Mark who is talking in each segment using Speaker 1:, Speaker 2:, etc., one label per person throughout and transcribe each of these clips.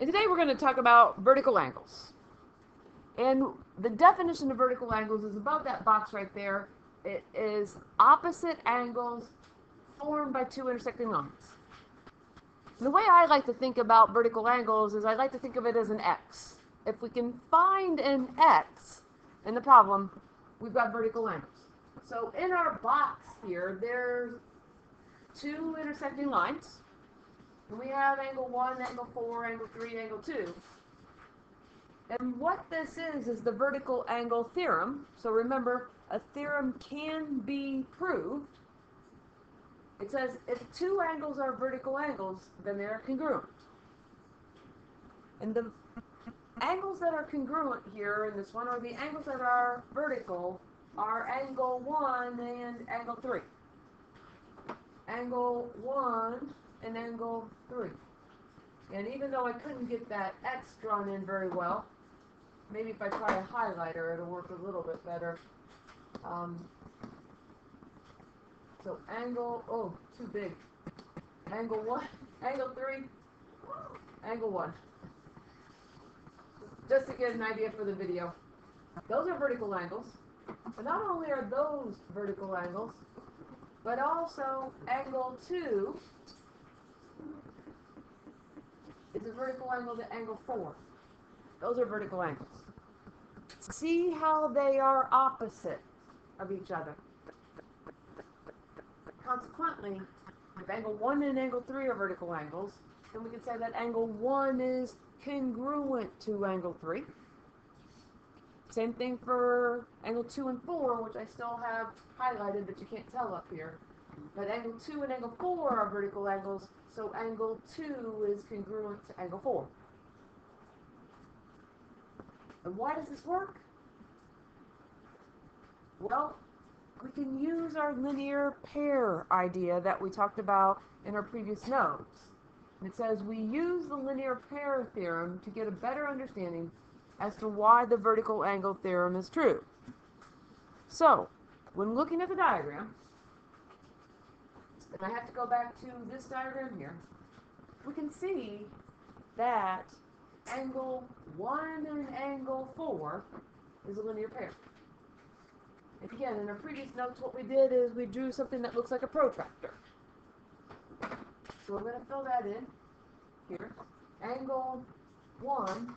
Speaker 1: And today we're going to talk about vertical angles. And the definition of vertical angles is above that box right there. It is opposite angles formed by two intersecting lines. And the way I like to think about vertical angles is I like to think of it as an X. If we can find an X in the problem, we've got vertical angles. So in our box here, there's two intersecting lines. And we have angle 1, angle 4, angle 3, angle 2. And what this is the vertical angle theorem. So remember, a theorem can be proved. It says if two angles are vertical angles, then they are congruent. And the angles that are congruent here in this one, or the angles that are vertical, are angle 1 and angle 3. Angle 1 and angle 3. And even though I couldn't get that X drawn in very well, maybe if I try a highlighter, it'll work a little bit better. So angle, oh, too big. Angle 1, angle 3, angle 1. Just to get an idea for the video. Those are vertical angles. But not only are those vertical angles, but also angle 2 is a vertical angle to angle 4. Those are vertical angles. See how they are opposite of each other. Consequently, if angle 1 and angle 3 are vertical angles, then we can say that angle 1 is congruent to angle 3. Same thing for angle 2 and 4, which I still have highlighted, but you can't tell up here. But angle 2 and angle 4 are vertical angles, so angle 2 is congruent to angle 4. And why does this work? Well, we can use our linear pair idea that we talked about in our previous notes. And it says we use the linear pair theorem to get a better understanding as to why the vertical angle theorem is true. So, when looking at the diagram, and I have to go back to this diagram here, we can see that angle 1 and angle 4 is a linear pair. And again, in our previous notes, what we did is we drew something that looks like a protractor. So we're going to fill that in here. Angle 1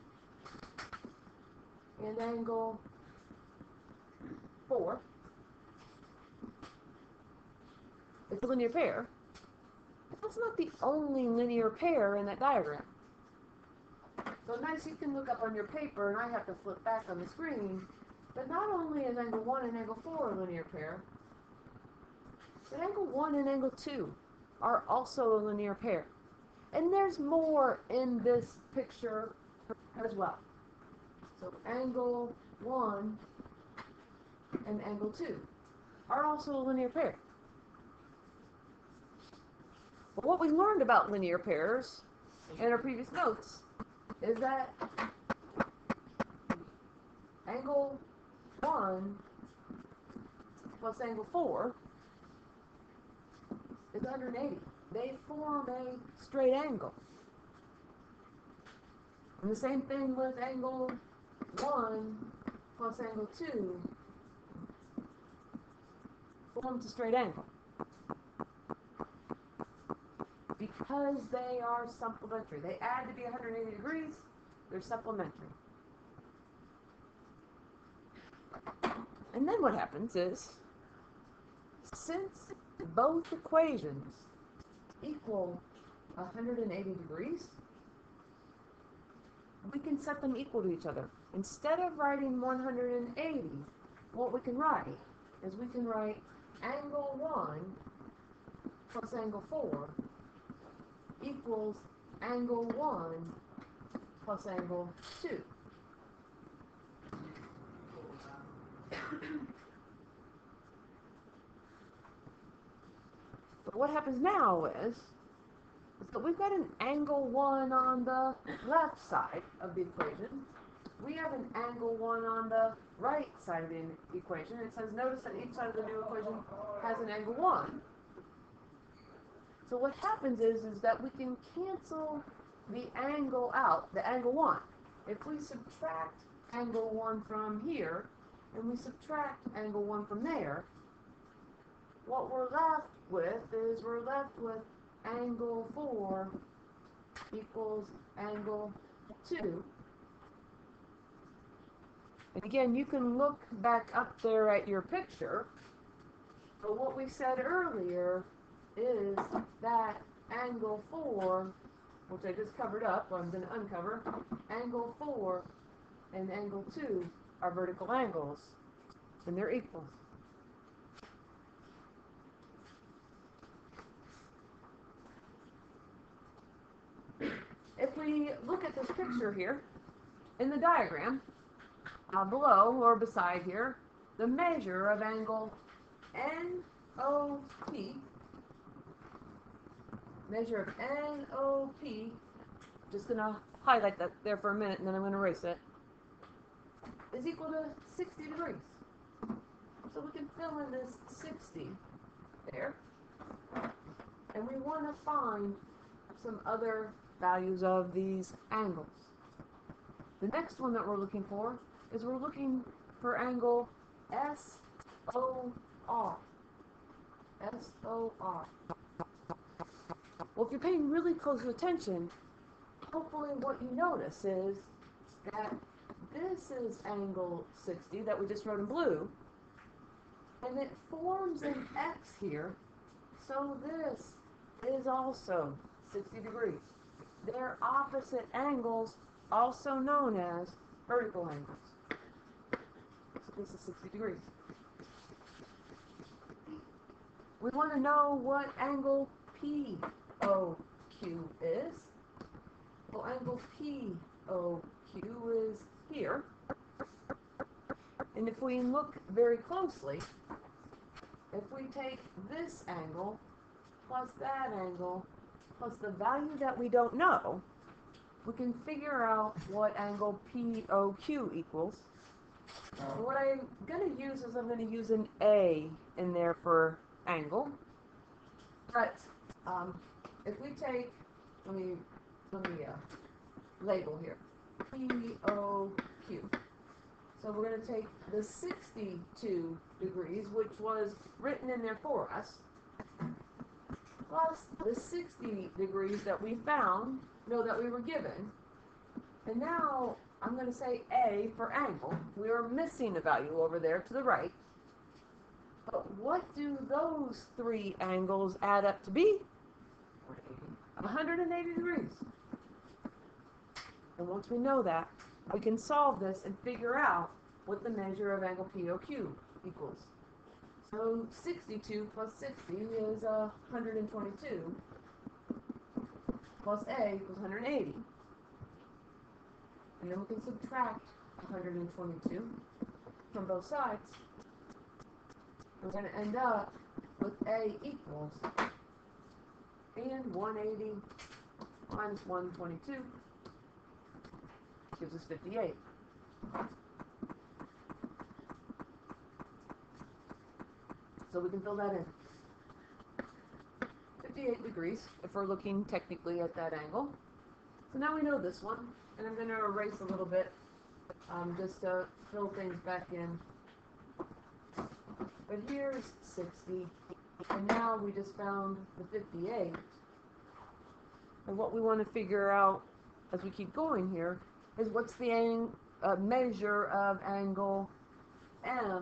Speaker 1: and angle 4 is a linear pair. But that's not the only linear pair in that diagram. So nice, you can look up on your paper, and I have to flip back on the screen. But not only is angle 1 and angle 4 a linear pair, but angle 1 and angle 2 are also a linear pair. And there's more in this picture as well. So angle 1 and angle 2 are also a linear pair. But what we learned about linear pairs in our previous notes is that angle 1 plus angle 4 is 180. They form a straight angle. And the same thing with angle 1 plus angle 2 forms a straight angle. Because they are supplementary. They add to be 180 degrees, they're supplementary. And then what happens is, since both equations equal 180 degrees, we can set them equal to each other. Instead of writing 180, what we can write is we can write angle 1 plus angle 4 equals angle 1 plus angle 2. But what happens now is that we've got an angle 1 on the left side of the equation. We have an angle 1 on the right side of the equation. It says, notice that each side of the new equation has an angle 1. So what happens is that we can cancel the angle out, the angle 1. If we subtract angle 1 from here, and we subtract angle 1 from there, what we're left with is we're left with angle 4 equals angle 2. And again, you can look back up there at your picture, but what we said earlier is that angle 4, which I just covered up, I'm going to uncover, angle 4 and angle 2 are vertical angles, and they're equal. If we look at this picture here, in the diagram, below or beside here, the measure of angle NOP, measure of NOP, just going to highlight that there for a minute and then I'm going to erase it, is equal to 60 degrees. So we can fill in this 60 there. And we want to find some other values of these angles. The next one that we're looking for is we're looking for angle SOR. SOR. Well, if you're paying really close attention, hopefully what you notice is that this is angle 60 that we just wrote in blue, and it forms an X here, so this is also 60 degrees. They're opposite angles, also known as vertical angles. So this is 60 degrees. We want to know what angle POQ is. Well, angle POQ is here. And if we look very closely, if we take this angle plus that angle plus the value that we don't know, we can figure out what angle POQ equals. What I'm going to use is I'm going to use an A in there for angle. But if we take, let me label here, POQ. So we're going to take the 62 degrees, which was written in there for us, plus the 60 degrees that we found, that we were given. And now I'm going to say A for angle. We are missing a value over there to the right. But what do those three angles add up to be? 180 degrees. And once we know that, we can solve this and figure out what the measure of angle POQ equals. So 62 plus 60 is 122, plus A equals 180. And then we can subtract 122 from both sides. We're going to end up with A equals, and 180 minus 122 gives us 58. So we can fill that in. 58 degrees, if we're looking technically at that angle. So now we know this one, and I'm going to erase a little bit just to fill things back in. But here's 60, and now we just found the 58. And what we want to figure out as we keep going here is what's the measure of angle MOX.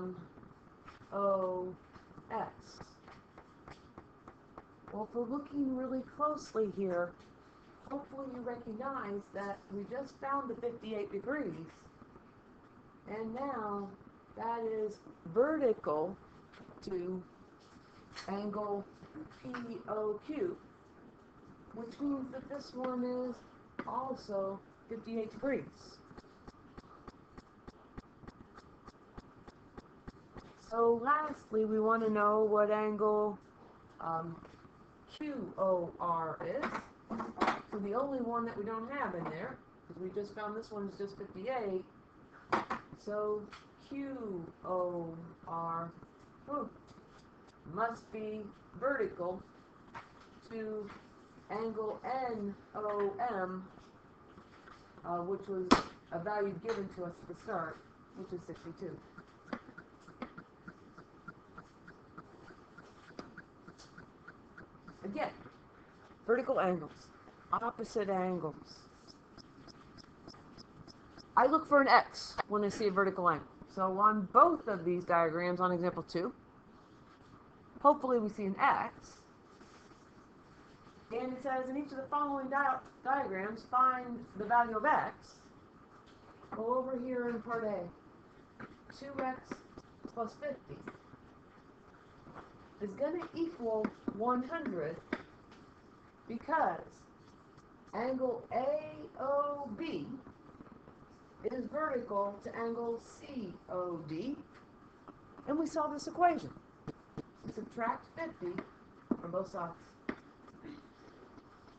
Speaker 1: Well, if we're looking really closely here, hopefully you recognize that we just found the 58 degrees, and now that is vertical to angle POQ, which means that this one is also 58 degrees. So lastly, we want to know what angle QOR is. So the only one that we don't have in there, because we just found this one is just 58, so QOR must be vertical to angle NOM, which was a value given to us at the start, which is 62. Again, vertical angles, opposite angles. I look for an X when I see a vertical angle. So on both of these diagrams on example 2, hopefully we see an X. And it says in each of the following diagrams, find the value of X. Go over here in part A. 2X plus 50 is going to equal 100 because angle AOB is vertical to angle COD, and we solve this equation. Subtract 50 from both sides,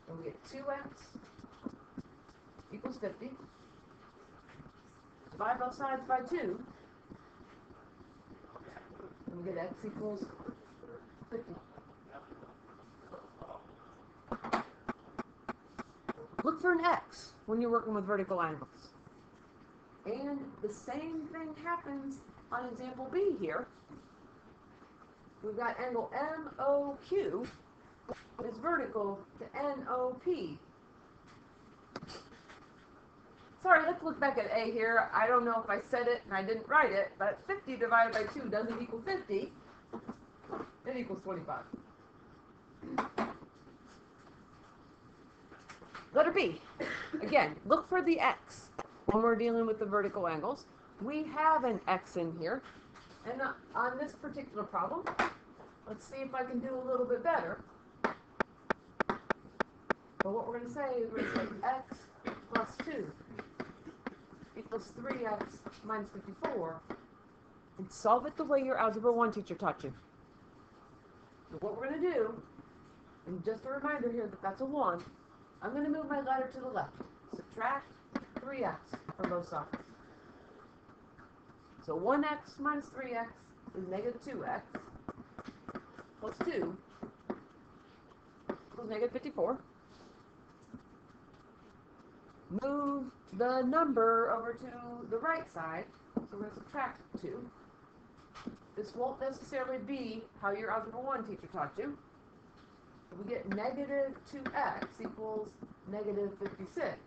Speaker 1: and we get 2x equals 50. Divide both sides by 2, and we get x equals 50. Look for an x when you're working with vertical angles. And the same thing happens on example B here. We've got angle MOQ is vertical to NOP. Sorry, let's look back at A here. I don't know if I said it and I didn't write it, but 50 divided by 2 doesn't equal 50. It equals 25. Letter B. Again, look for the X when we're dealing with the vertical angles. We have an X in here. And on this particular problem, let's see if I can do a little bit better. But what we're going to say is we're going to say X plus 2 equals 3x minus 54. And solve it the way your Algebra 1 teacher taught you. So what we're going to do, and just a reminder here that that's a 1, I'm going to move my letter to the left. Subtract 3x from both sides. So 1x minus 3x is negative 2x plus 2 equals negative 54. Move the number over to the right side, so we're going to subtract 2. This won't necessarily be how your Algebra 1 teacher taught you. So we get negative 2x equals negative 56.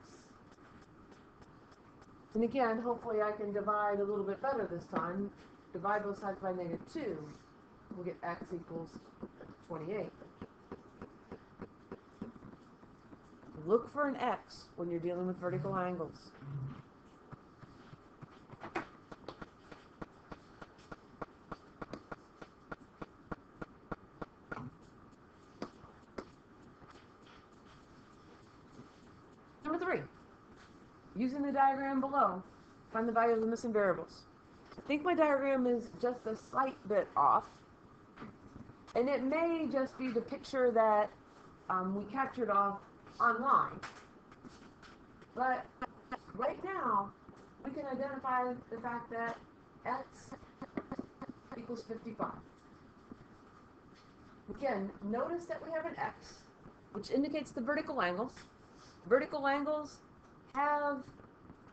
Speaker 1: And again, hopefully I can divide a little bit better this time. Divide both sides by negative 2. We'll get x equals 28. Look for an X when you're dealing with vertical angles. Number 3. Using the diagram below, find the value of the missing variables. I think my diagram is just a slight bit off. And it may just be the picture that we captured off online. But right now, we can identify the fact that x equals 55. Again, notice that we have an x, which indicates the vertical angles. Vertical angles have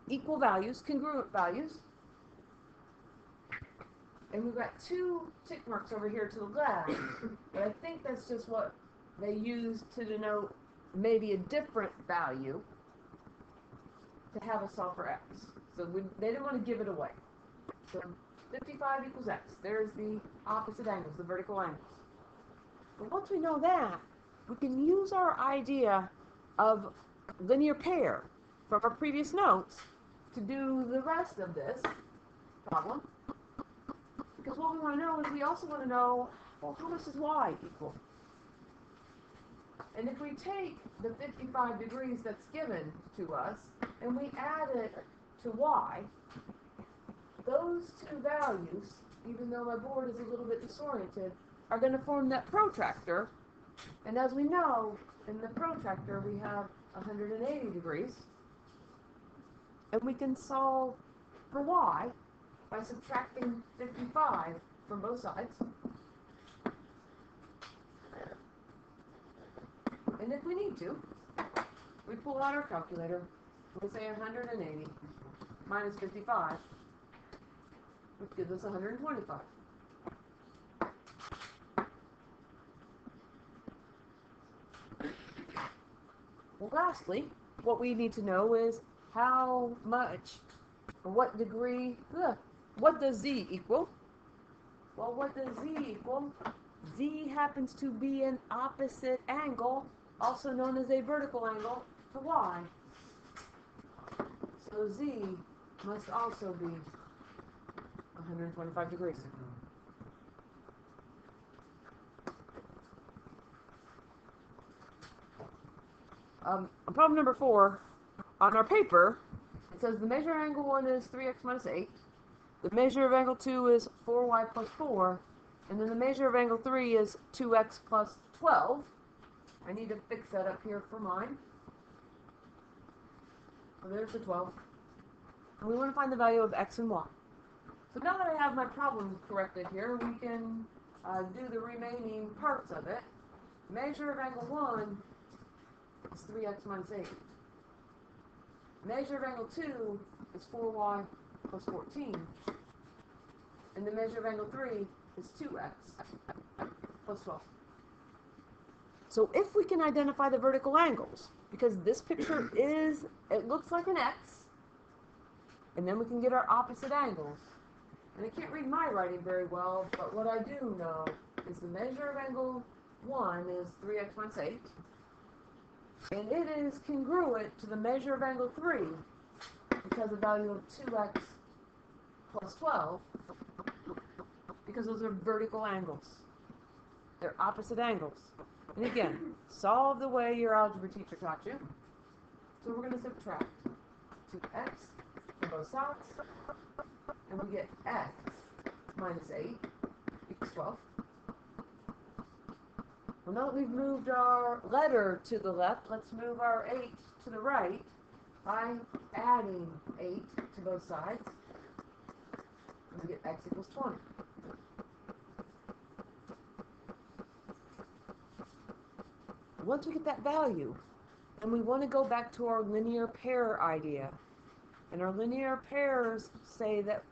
Speaker 1: equal values, congruent values. And we've got 2 tick marks over here to the left, but I think that's just what they use to denote maybe a different value to have us solve for x. So they didn't want to give it away. So 55 equals x. There's the opposite angles, the vertical angles. But once we know that, we can use our idea of linear pair from our previous notes to do the rest of this problem. Because what we want to know is we also want to know, well, how much does y equal? And if we take the 55 degrees that's given to us and we add it to y, those 2 values, even though my board is a little bit disoriented, are going to form that protractor. And as we know, in the protractor we have 180 degrees. And we can solve for y by subtracting 55 from both sides. And if we need to, we pull out our calculator We say 180 minus 55, which gives us 125. Well, lastly, what we need to know is how much, or what degree, what does z equal? Well, what does z equal? Z happens to be an opposite angle, also known as a vertical angle, to y. So z must also be 125 degrees. Problem number 4, on our paper, it says the measure of angle 1 is 3x minus 8, the measure of angle 2 is 4y plus 4, and then the measure of angle 3 is 2x plus 12. I need to fix that up here for mine. So there's the 12. And we want to find the value of x and y. So now that I have my problem corrected here, we can do the remaining parts of it. Measure of angle 1 is 3x minus 8. Measure of angle 2 is 4y plus 14. And the measure of angle 3 is 2x plus 12. So if we can identify the vertical angles, because this picture it looks like an X, and then we can get our opposite angles. And I can't read my writing very well, but what I do know is the measure of angle 1 is 3x minus 8, and it is congruent to the measure of angle 3, because the value of 2x plus 12, because those are vertical angles. They're opposite angles. And again, solve the way your algebra teacher taught you. So we're going to subtract 2x from both sides, and we get x minus 8 equals 12. Well, now that we've moved our letter to the left, let's move our 8 to the right by adding 8 to both sides. And we get x equals 20. Once we get that value, and we want to go back to our linear pair idea. And our linear pairs say that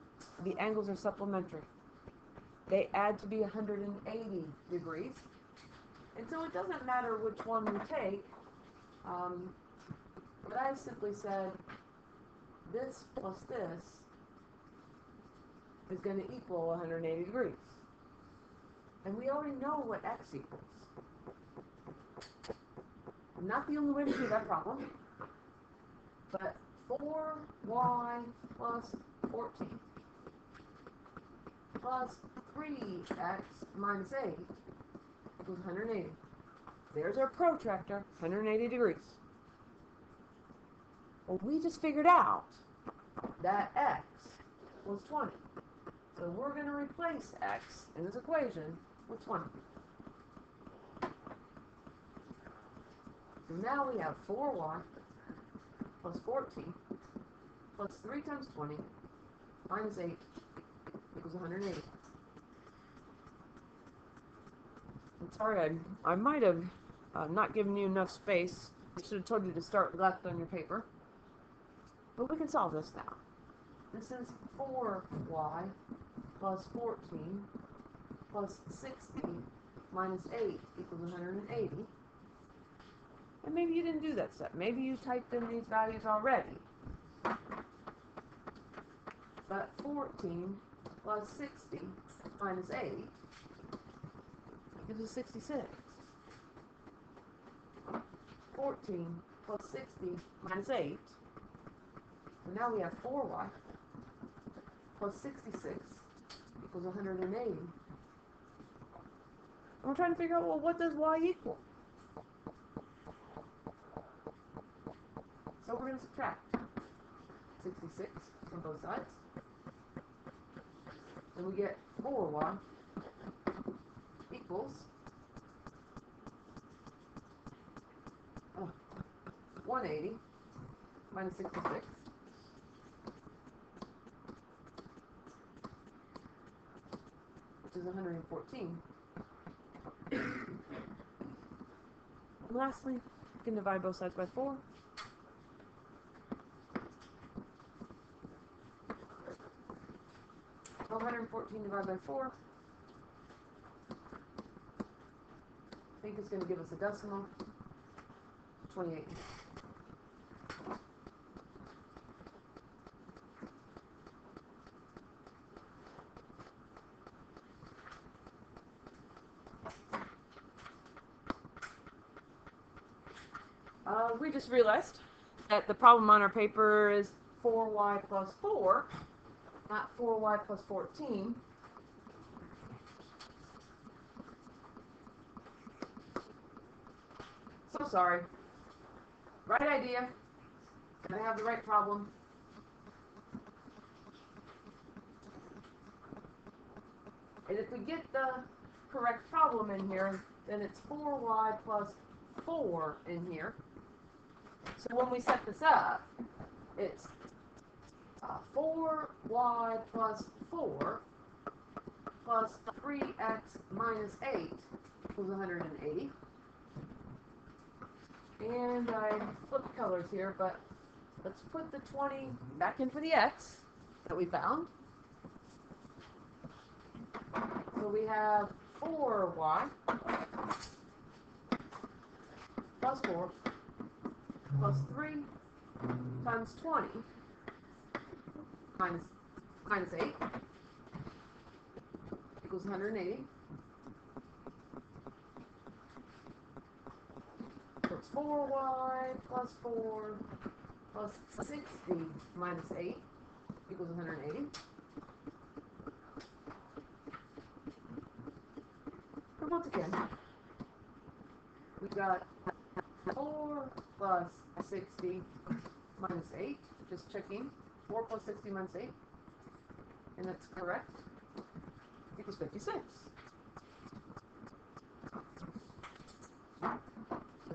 Speaker 1: the angles are supplementary. They add to be 180 degrees. And so it doesn't matter which one we take. But I simply said this plus this is going to equal 180 degrees. And we already know what x equals. Not the only way to do that problem, but 4y plus 14 plus 3x minus 8 equals 180. There's our protractor, 180 degrees. Well, we just figured out that x was 20. So we're going to replace x in this equation with 20. So now we have 4y plus 14 plus 3 times 20 minus 8 equals 180. I'm sorry, I might have not given you enough space. I should have told you to start left on your paper. But we can solve this now. This is 4y plus 14 plus 60 minus 8 equals 180. And maybe you didn't do that step. Maybe you typed in these values already. But 14 plus 60 minus 8 gives us 66. 14 plus 60 minus 8. So now we have 4y plus 66 equals 180. And we're trying to figure out, well, what does y equal? So we're going to subtract 66 from both sides. And we get 4y equals 180 minus 66. Which is 114. And lastly, we can divide both sides by 4. 114 divided by 4. I think it's going to give us a decimal. 28. We just realized that the problem on our paper is 4y plus 4, not 4y plus 14. So sorry. Right idea. I have the right problem. And if we get the correct problem in here, then it's 4y plus 4 in here. So when we set this up, it's 4y plus 4 plus 3x minus 8 equals 180. And I flipped colors here, but let's put the 20 back in for the x that we found. So we have 4y plus 4 plus 3 times 20 minus 8 equals 180. So it's 4y plus 4 plus 60 minus 8 equals 180. And once again, we've got 4 plus 60 minus 8, just checking. 4 plus 60 minus 8, and that's correct, equals 56. So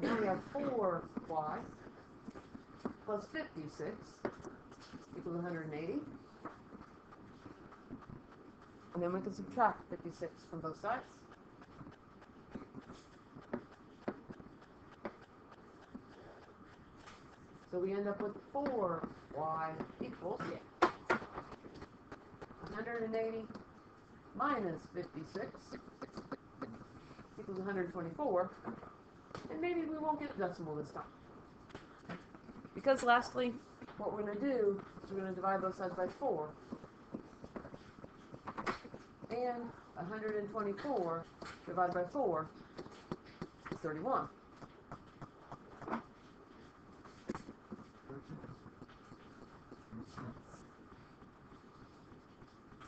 Speaker 1: now we have 4y plus 56 equals 180. And then we can subtract 56 from both sides. So we end up with 4y equals 180 minus 56 equals 124. And maybe we won't get a decimal this time. Because lastly, what we're going to do is we're going to divide both sides by 4. And 124 divided by 4 is 31.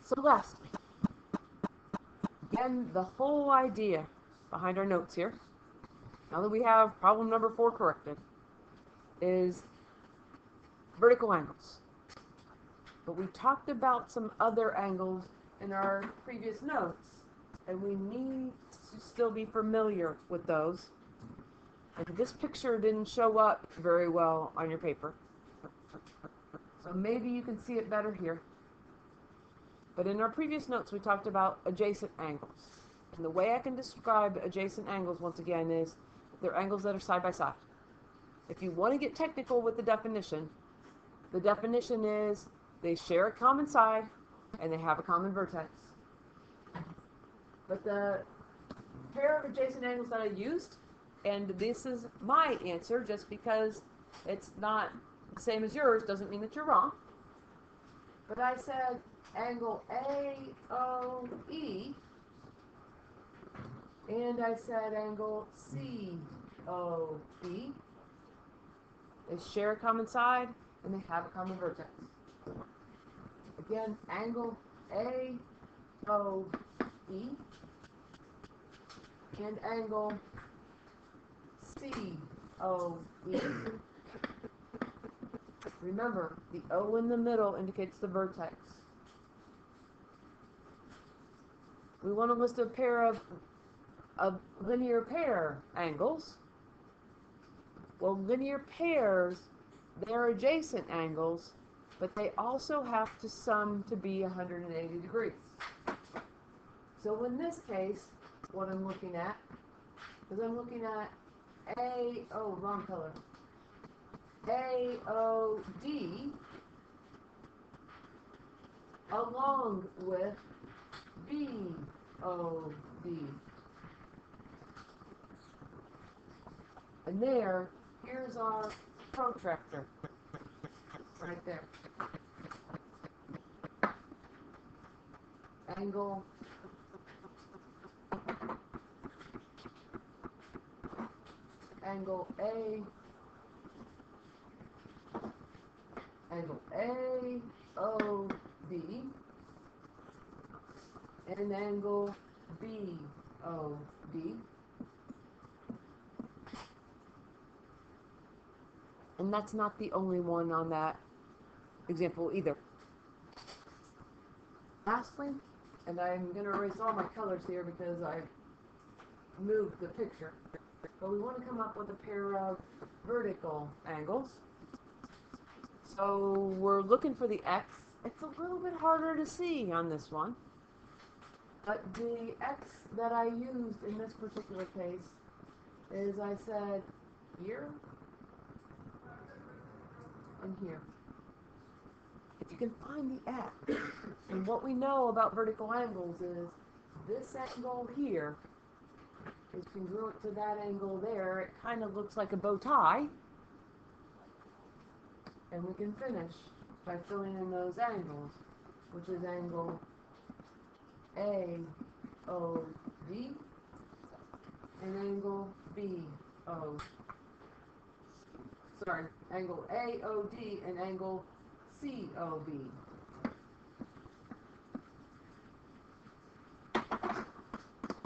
Speaker 1: So lastly, again, the whole idea behind our notes here, now that we have problem number 4 corrected, is vertical angles. But we talked about some other angles in our previous notes, and we need to still be familiar with those. And this picture didn't show up very well on your paper, so maybe you can see it better here. But in our previous notes, we talked about adjacent angles. And the way I can describe adjacent angles, once again, is they're angles that are side by side. If you want to get technical with the definition is they share a common side and they have a common vertex. But the pair of adjacent angles that I used, and this is my answer, just because it's not the same as yours doesn't mean that you're wrong. But I said angle AOE, and I said angle COE. They share a common side, and they have a common vertex. Again, angle AOE and angle COE. Remember, the O in the middle indicates the vertex. We want to list a pair of linear pair angles. Well, linear pairs, they're adjacent angles, but they also have to sum to be 180 degrees. So in this case, what I'm looking at is I'm looking at wrong color. AOD along with BOD. And here's our protractor, right there. Angle A, angle AOD, and angle BOD. And that's not the only one on that example either. Lastly, and I'm going to erase all my colors here because I've moved the picture, but we want to come up with a pair of vertical angles. So we're looking for the X. It's a little bit harder to see on this one, but the X that I used in this particular case is, I said, here and here. If you can find the X, and what we know about vertical angles is this angle here is congruent to that angle there. It kind of looks like a bow tie. And we can finish by filling in those angles, which is angle AOD and angle angle AOD and angle COB.